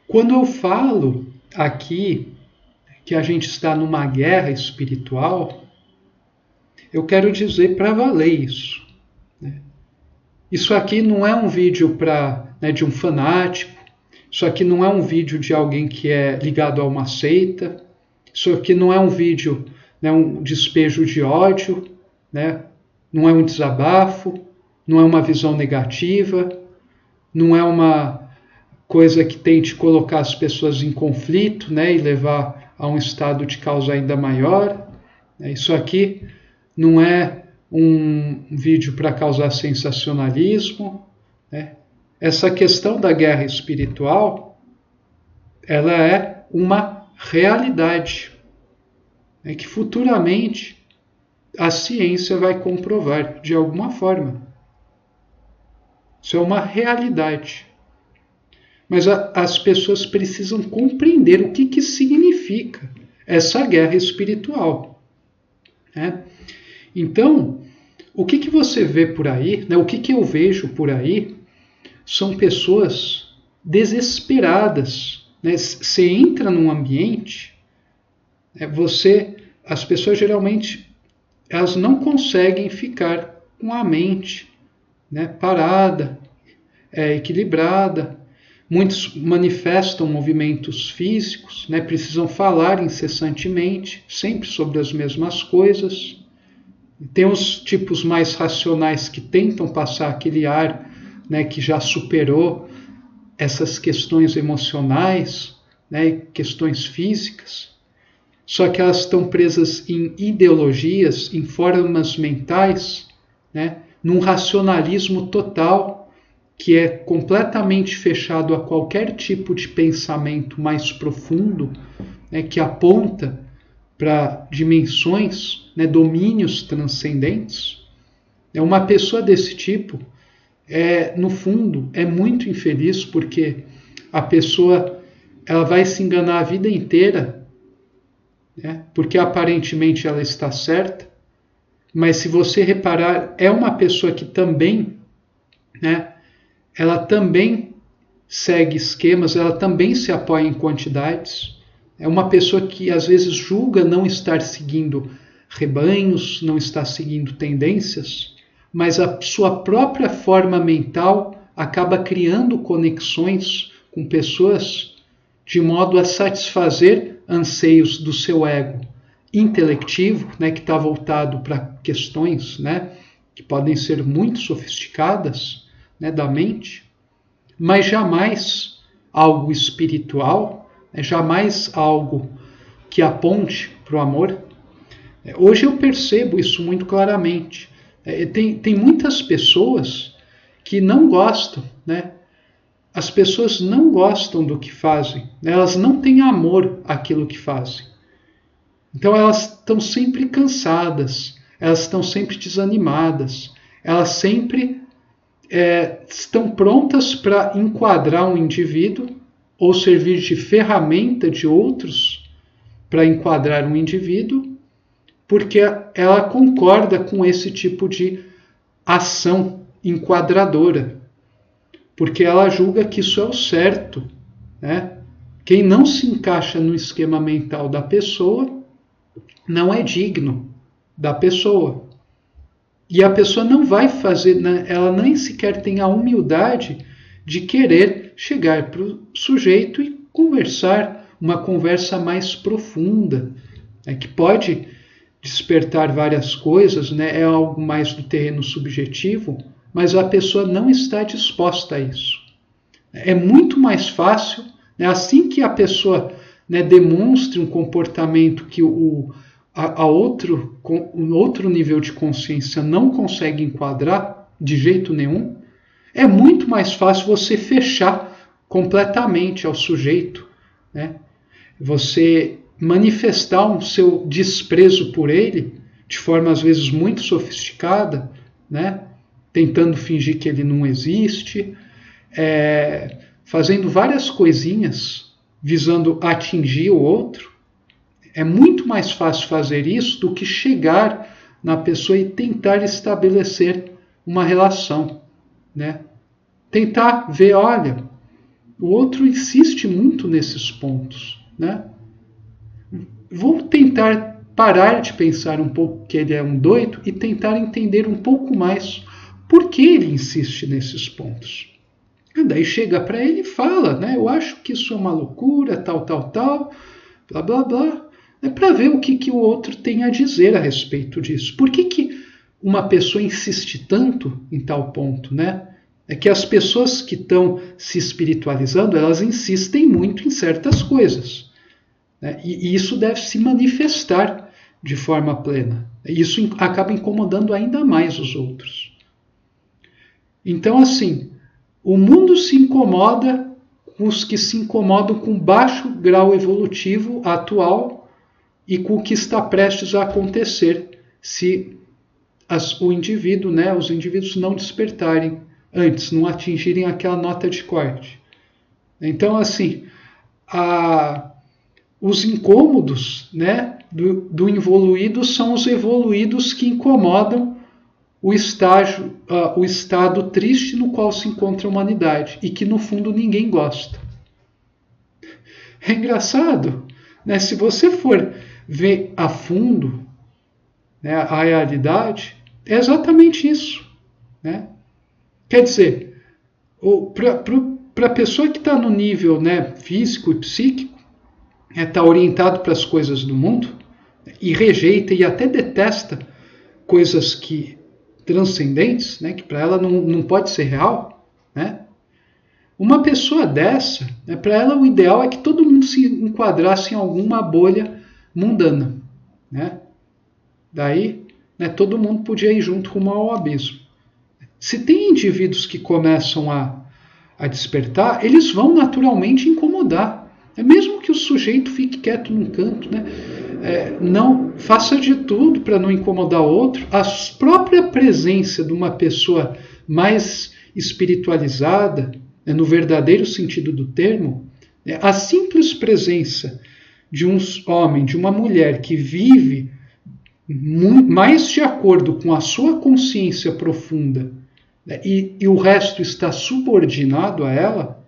Quando eu falo aqui que a gente está numa guerra espiritual, eu quero dizer para valer isso. Isso aqui não é um vídeo de um fanático, isso aqui não é um vídeo de alguém que é ligado a uma seita, isso aqui não é um vídeo, um despejo de ódio, não é um desabafo, não é uma visão negativa, não é uma coisa que tente colocar as pessoas em conflito, e levar a um estado de causa ainda maior. Isso aqui não é um vídeo para causar sensacionalismo. Essa questão da guerra espiritual, ela é uma realidade, que futuramente a ciência vai comprovar de alguma forma. Isso é uma realidade. Mas as pessoas precisam compreender o que significa essa guerra espiritual. Então, o que você vê por aí, o que eu vejo por aí, são pessoas desesperadas. Você entra num ambiente, as pessoas geralmente elas não conseguem ficar com a mente parada, equilibrada. Muitos manifestam movimentos físicos, precisam falar incessantemente, sempre sobre as mesmas coisas. Tem os tipos mais racionais que tentam passar aquele ar que já superou essas questões emocionais, questões físicas. Só que elas estão presas em ideologias, em formas mentais, num racionalismo total, que é completamente fechado a qualquer tipo de pensamento mais profundo, que aponta para dimensões, domínios transcendentes. Uma pessoa desse tipo, no fundo, é muito infeliz, porque a pessoa ela vai se enganar a vida inteira, porque aparentemente ela está certa, mas se você reparar, é uma pessoa que também, ela também segue esquemas, ela também se apoia em quantidades. É uma pessoa que às vezes julga não estar seguindo rebanhos, não estar seguindo tendências, mas a sua própria forma mental acaba criando conexões com pessoas de modo a satisfazer anseios do seu ego intelectivo, que está voltado para questões que podem ser muito sofisticadas, da mente, mas jamais algo espiritual, jamais algo que aponte para o amor. Hoje eu percebo isso muito claramente. Tem muitas pessoas que não gostam, As pessoas não gostam do que fazem, elas não têm amor àquilo que fazem. Então elas estão sempre cansadas, elas estão sempre desanimadas, elas sempre estão prontas para enquadrar um indivíduo ou servir de ferramenta de outros para enquadrar um indivíduo, porque ela concorda com esse tipo de ação enquadradora, porque ela julga que isso é o certo. Quem não se encaixa no esquema mental da pessoa não é digno da pessoa. E a pessoa não vai fazer, ela nem sequer tem a humildade de querer chegar para o sujeito e conversar, uma conversa mais profunda, que pode despertar várias coisas, é algo mais do terreno subjetivo, mas a pessoa não está disposta a isso. É muito mais fácil, assim que a pessoa demonstre um comportamento que um outro nível de consciência não consegue enquadrar de jeito nenhum, é muito mais fácil você fechar completamente ao sujeito, você manifestar um seu desprezo por ele de forma às vezes muito sofisticada, tentando fingir que ele não existe, fazendo várias coisinhas visando atingir o outro. É muito mais fácil fazer isso do que chegar na pessoa e tentar estabelecer uma relação, Tentar ver, olha, O outro insiste muito nesses pontos, né? Vou tentar parar de pensar um pouco que ele é um doido e tentar entender um pouco mais por que ele insiste nesses pontos. E daí chega para ele e fala, né? Eu acho que isso é uma loucura, tal, blá, blá, blá. É para ver o que o outro tem a dizer a respeito disso. Por que uma pessoa insiste tanto em tal ponto, né? É que as pessoas que estão se espiritualizando, elas insistem muito em certas coisas, né? E isso deve se manifestar de forma plena. Isso acaba incomodando ainda mais os outros. Então, assim, o mundo se incomoda com os que se incomodam com baixo grau evolutivo atual e com o que está prestes a acontecer se o indivíduo, né, os indivíduos não despertarem antes, não atingirem aquela nota de corte. Então, assim, os incômodos, né, do evoluído são os evoluídos que incomodam o estado triste no qual se encontra a humanidade e que, no fundo, ninguém gosta. É engraçado, né? Se você for ver a fundo, né, a realidade, é exatamente isso, né? Quer dizer, para a pessoa que está no nível, né, físico e psíquico, está orientado para as coisas do mundo e rejeita e até detesta coisas que transcendentes, né, que para ela não pode ser real, né? Uma pessoa dessa, né, para ela o ideal é que todo mundo se enquadrasse em alguma bolha mundana, né? Daí, né, todo mundo podia ir junto rumo ao abismo. Se tem indivíduos que começam a despertar, eles vão naturalmente incomodar. É mesmo que o sujeito fique quieto num canto, né? Não faça de tudo para não incomodar o outro. A própria presença de uma pessoa mais espiritualizada, né, no verdadeiro sentido do termo, né, a simples presença de um homem, de uma mulher que vive mais de acordo com a sua consciência profunda, né, e o resto está subordinado a ela,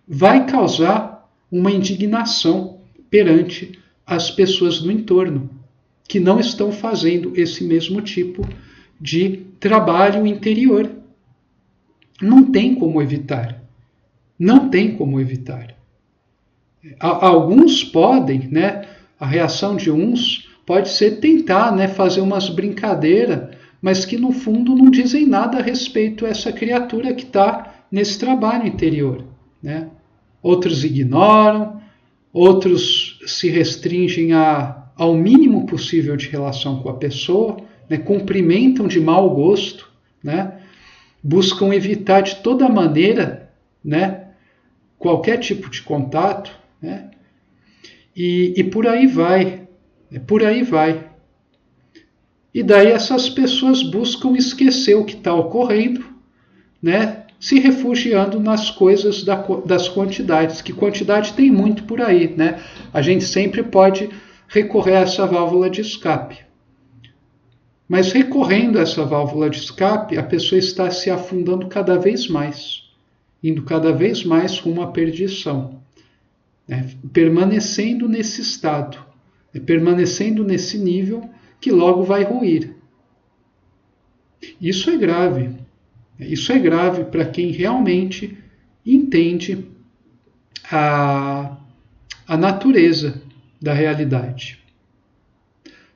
vai causar uma indignação perante as pessoas do entorno, que não estão fazendo esse mesmo tipo de trabalho interior. Não tem como evitar. Não tem como evitar. Alguns podem, né? A reação de uns pode ser tentar, né, fazer umas brincadeiras, mas que no fundo não dizem nada a respeito a essa criatura que está nesse trabalho interior, né? Outros ignoram, outros se restringem ao mínimo possível de relação com a pessoa, né? Cumprimentam de mau gosto, né? Buscam evitar de toda maneira, né, qualquer tipo de contato, né? E por aí vai, por aí vai. E daí essas pessoas buscam esquecer o que está ocorrendo, né, se refugiando nas coisas das quantidades, que quantidade tem muito por aí, né? A gente sempre pode recorrer a essa válvula de escape. Mas recorrendo a essa válvula de escape, a pessoa está se afundando cada vez mais, indo cada vez mais rumo à perdição, né? Permanecendo nesse estado, permanecendo nesse nível que logo vai ruir. Isso é grave. Isso é grave para quem realmente entende a natureza da realidade.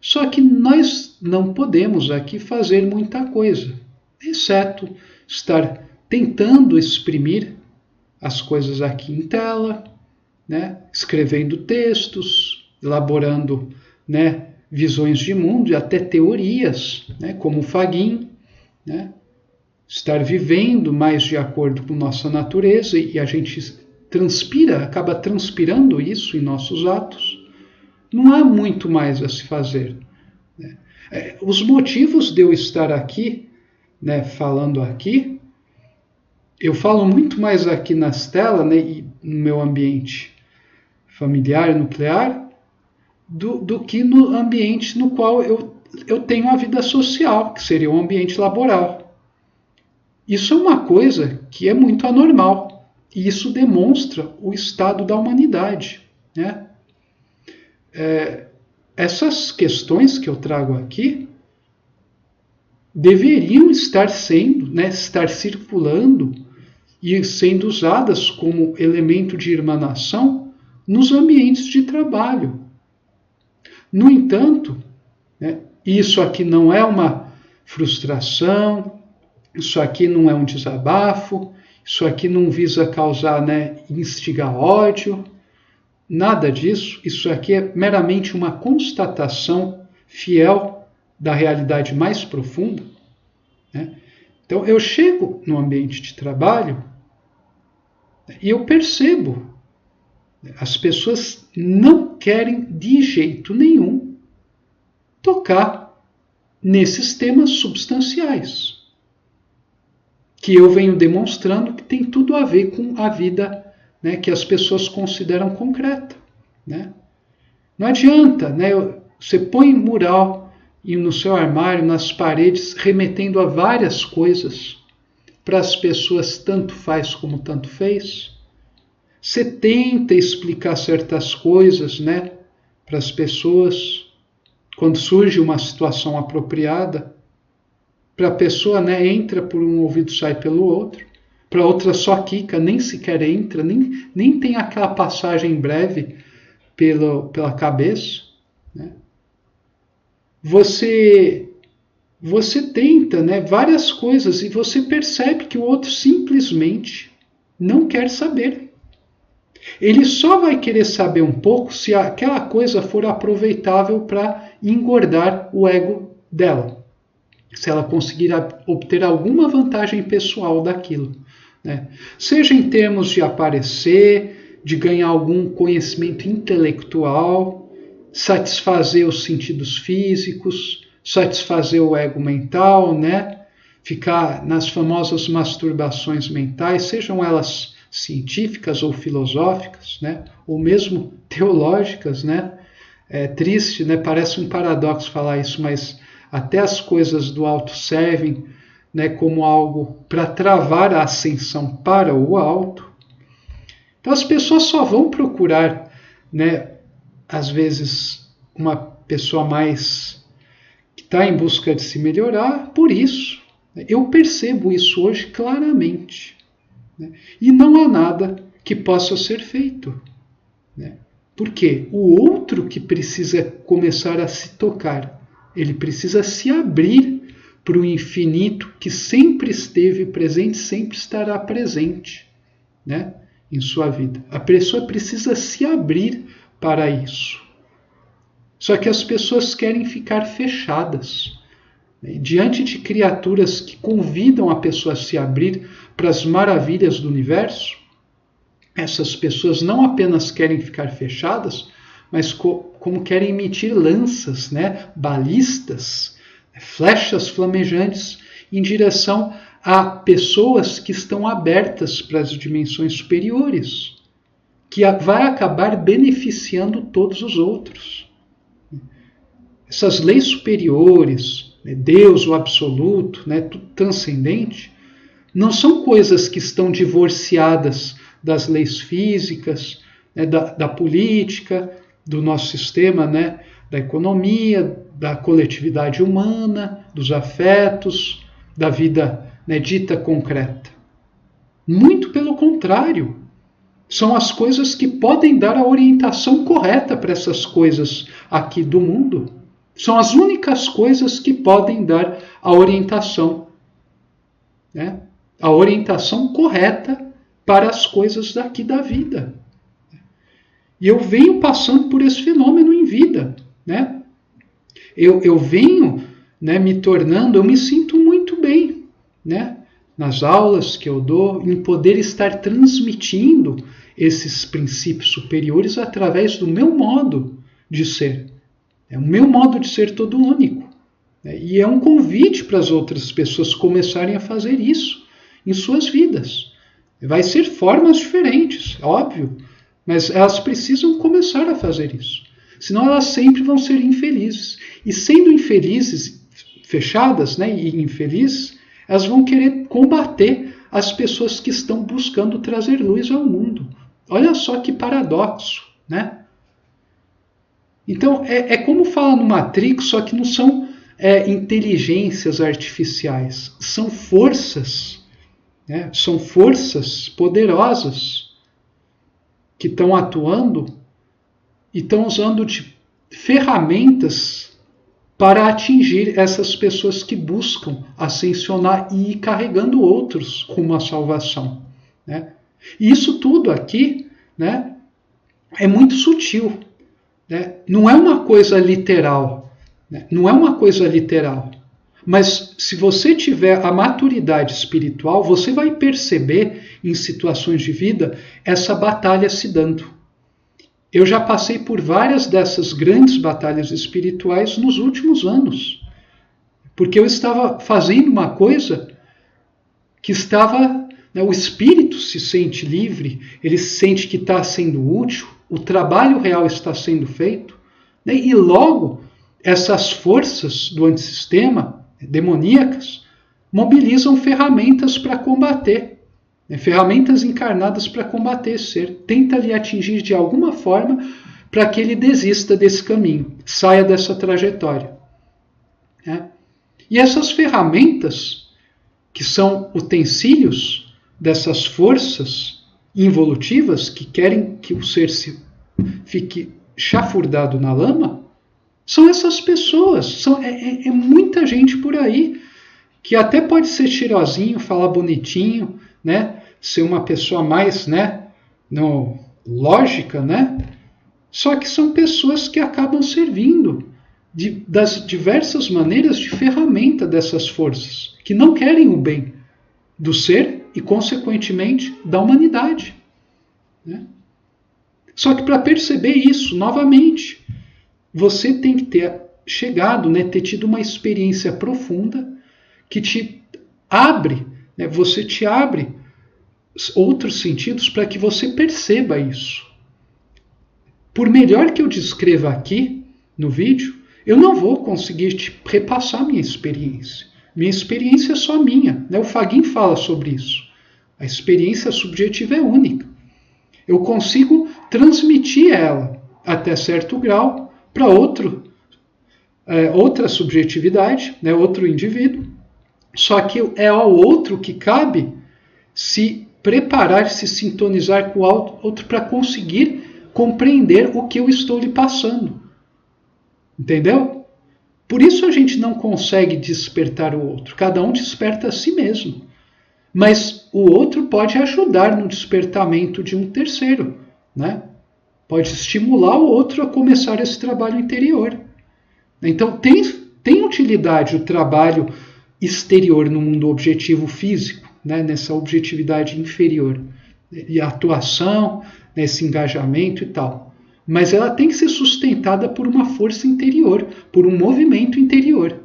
Só que nós não podemos aqui fazer muita coisa, exceto estar tentando exprimir as coisas aqui em tela, né? Escrevendo textos, elaborando, né, visões de mundo e até teorias, né, como o Fagin, né? Estar vivendo mais de acordo com nossa natureza, e a gente acaba transpirando isso em nossos atos. Não há muito mais a se fazer, né? Os motivos de eu estar aqui, né, falando aqui, eu falo muito mais aqui nas telas, né, e no meu ambiente familiar, nuclear, do que no ambiente no qual eu tenho a vida social, que seria o ambiente laboral. Isso é uma coisa que é muito anormal E isso demonstra o estado da humanidade, né? Essas questões que eu trago aqui deveriam estar sendo, né, estar circulando e sendo usadas como elemento de irmanação nos ambientes de trabalho. No entanto, né, isso aqui não é uma frustração, isso aqui não é um desabafo, isso aqui não visa causar, né, instigar ódio, nada disso. Isso aqui é meramente uma constatação fiel da realidade mais profunda, né? Então eu chego no ambiente de trabalho e eu percebo, as pessoas não querem de jeito nenhum tocar nesses temas substanciais, que eu venho demonstrando que tem tudo a ver com a vida, né, que as pessoas consideram concreta, né? Não adianta, né, você põe mural no seu armário, nas paredes, remetendo a várias coisas, para as pessoas tanto faz como tanto fez. Você tenta explicar certas coisas, né, para as pessoas, quando surge uma situação apropriada, para a pessoa, né, entra por um ouvido e sai pelo outro, para outra só quica, nem sequer entra, nem tem aquela passagem breve pela cabeça, né? Você tenta, né, várias coisas e você percebe que o outro simplesmente não quer saber. Ele só vai querer saber um pouco se aquela coisa for aproveitável para engordar o ego dela, se ela conseguir obter alguma vantagem pessoal daquilo, né? Seja em termos de aparecer, de ganhar algum conhecimento intelectual, satisfazer os sentidos físicos, satisfazer o ego mental, né? Ficar nas famosas masturbações mentais, sejam elas científicas ou filosóficas, né? Ou mesmo teológicas, né? É triste, né? Parece um paradoxo falar isso, mas até as coisas do alto servem, né, como algo para travar a ascensão para o alto. Então as pessoas só vão procurar, né, às vezes, uma pessoa mais que está em busca de se melhorar por isso. Eu percebo isso hoje claramente, né? E não há nada que possa ser feito, né? Porque o outro que precisa começar a se tocar, ele precisa se abrir para o infinito que sempre esteve presente, sempre estará presente, né, em sua vida. A pessoa precisa se abrir para isso. Só que as pessoas querem ficar fechadas, né, diante de criaturas que convidam a pessoa a se abrir para as maravilhas do universo. Essas pessoas não apenas querem ficar fechadas, mas como querem emitir lanças, né, balistas, flechas flamejantes em direção a pessoas que estão abertas para as dimensões superiores, que vai acabar beneficiando todos os outros. Essas leis superiores, né, Deus, o absoluto, né, tudo transcendente, não são coisas que estão divorciadas das leis físicas, né, da política, do nosso sistema, né, da economia, da coletividade humana, dos afetos, da vida, né, dita concreta. Muito pelo contrário, são as coisas que podem dar a orientação correta para essas coisas aqui do mundo. São as únicas coisas que podem dar a orientação, né, a orientação correta para as coisas daqui da vida. E eu venho passando por esse fenômeno em vida, né? Eu venho, né, me tornando, eu me sinto muito bem, né, nas aulas que eu dou, em poder estar transmitindo esses princípios superiores através do meu modo de ser. O meu modo de ser todo único, né? E é um convite para as outras pessoas começarem a fazer isso em suas vidas. Vai ser formas diferentes, óbvio, mas elas precisam começar a fazer isso. Senão elas sempre vão ser infelizes. E sendo infelizes, fechadas, né, e infelizes, elas vão querer combater as pessoas que estão buscando trazer luz ao mundo. Olha só que paradoxo, né? Então, é como fala no Matrix, só que não são inteligências artificiais, são forças, né? São forças poderosas que estão atuando e estão usando de ferramentas para atingir essas pessoas que buscam ascensionar e ir carregando outros rumo à salvação, né? E isso tudo aqui, né, é muito sutil, né? Não é uma coisa literal, né? Não é uma coisa literal. Mas se você tiver a maturidade espiritual, você vai perceber em situações de vida essa batalha se dando. Eu já passei por várias dessas grandes batalhas espirituais nos últimos anos, porque eu estava fazendo uma coisa que estava, né, o espírito se sente livre, ele se sente que está sendo útil, o trabalho real está sendo feito, né, e logo essas forças do antissistema, demoníacas, mobilizam ferramentas para combater, né, ferramentas encarnadas para combater esse ser, tenta lhe atingir de alguma forma para que ele desista desse caminho, saia dessa trajetória, né? E essas ferramentas, que são utensílios dessas forças involutivas que querem que o ser fique chafurdado na lama, são essas pessoas, é muita gente por aí que até pode ser cheirosinho, falar bonitinho, né, ser uma pessoa mais, né, lógica, né, só que são pessoas que acabam servindo das diversas maneiras de ferramenta dessas forças, que não querem o bem do ser e, consequentemente, da humanidade, né? Só que para perceber isso, novamente, você tem que ter chegado, né, ter tido uma experiência profunda que te abre, né, você te abre outros sentidos para que você perceba isso. Por melhor que eu descreva aqui no vídeo, eu não vou conseguir te repassar minha experiência. Minha experiência é só minha, né? O Fagin fala sobre isso. A experiência subjetiva é única. Eu consigo transmitir ela até certo grau para outra subjetividade, né? Outro indivíduo. Só que é ao outro que cabe se preparar, se sintonizar com o outro para conseguir compreender o que eu estou lhe passando. Entendeu? Por isso a gente não consegue despertar o outro. Cada um desperta a si mesmo. Mas o outro pode ajudar no despertamento de um terceiro, né? Pode estimular o outro a começar esse trabalho interior. Então tem utilidade o trabalho exterior no mundo objetivo físico, né? Nessa objetividade inferior. E a atuação, nesse engajamento e tal. Mas ela tem que ser sustentada por uma força interior, por um movimento interior.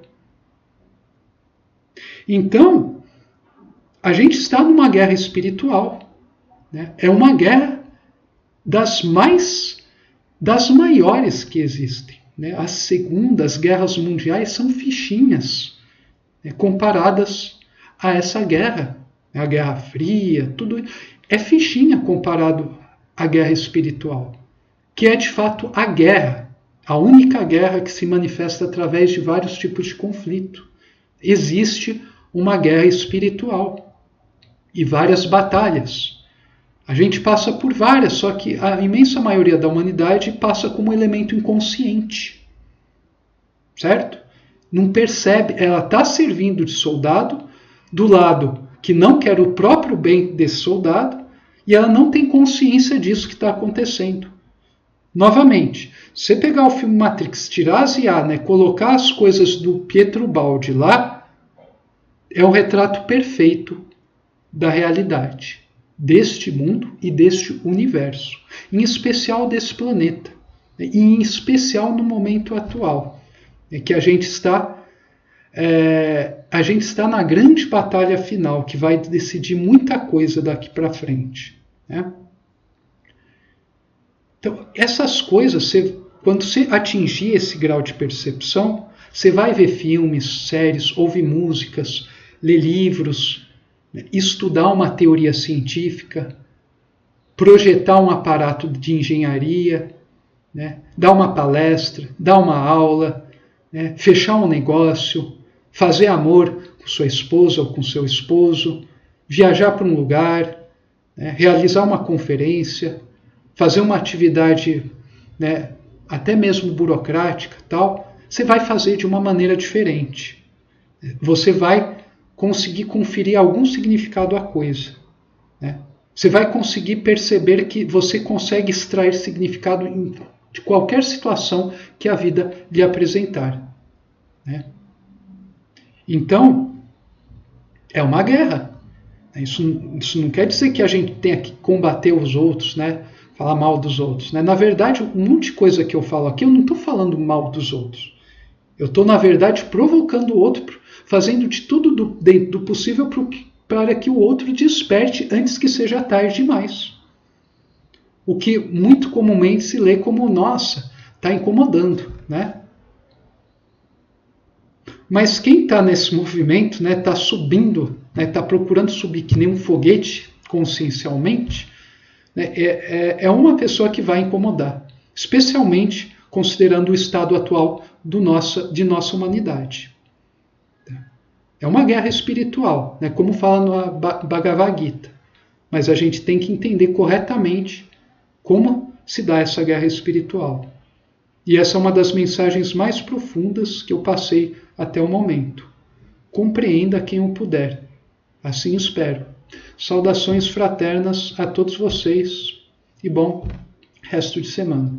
Então, a gente está numa guerra espiritual, né? É uma guerra das maiores que existem, né? As segundas guerras mundiais são fichinhas, né, comparadas a essa guerra. A Guerra Fria, tudo é fichinha comparado à guerra espiritual, que é de fato a guerra, a única guerra que se manifesta através de vários tipos de conflito. Existe uma guerra espiritual e várias batalhas. A gente passa por várias, só que a imensa maioria da humanidade passa como elemento inconsciente, certo? Não percebe, ela está servindo de soldado do lado que não quer o próprio bem desse soldado e ela não tem consciência disso que está acontecendo. Novamente, se você pegar o filme Matrix, tirar as IA, né, colocar as coisas do Pietro Baldi lá, é o retrato perfeito da realidade, deste mundo e deste universo, em especial desse planeta, e em especial no momento atual, que a gente está na grande batalha final, que vai decidir muita coisa daqui para frente, né? Então, essas coisas, quando você atingir esse grau de percepção, você vai ver filmes, séries, ouvir músicas, ler livros, estudar uma teoria científica, projetar um aparato de engenharia, né? Dar uma palestra, dar uma aula, né? Fechar um negócio, fazer amor com sua esposa ou com seu esposo, viajar para um lugar, né? Realizar uma conferência, fazer uma atividade, né? Até mesmo burocrática, tal, você vai fazer de uma maneira diferente. Você vai conseguir conferir algum significado à coisa, né? Você vai conseguir perceber que você consegue extrair significado de qualquer situação que a vida lhe apresentar, né? Então, é uma guerra. Isso não quer dizer que a gente tenha que combater os outros, né? Falar mal dos outros, né? Na verdade, um monte de coisa que eu falo aqui, eu não estou falando mal dos outros. Eu estou, na verdade, provocando o outro, fazendo de tudo do possível para que o outro desperte antes que seja tarde demais. O que muito comumente se lê como, nossa, está incomodando, né? Mas quem está nesse movimento, né, está subindo, está procurando subir que nem um foguete consciencialmente, né, é uma pessoa que vai incomodar, especialmente considerando o estado atual de nossa humanidade. É uma guerra espiritual, né, como fala no Bhagavad Gita, mas a gente tem que entender corretamente como se dá essa guerra espiritual. E essa é uma das mensagens mais profundas que eu passei até o momento. Compreenda quem o puder. Assim espero. Saudações fraternas a todos vocês e bom resto de semana.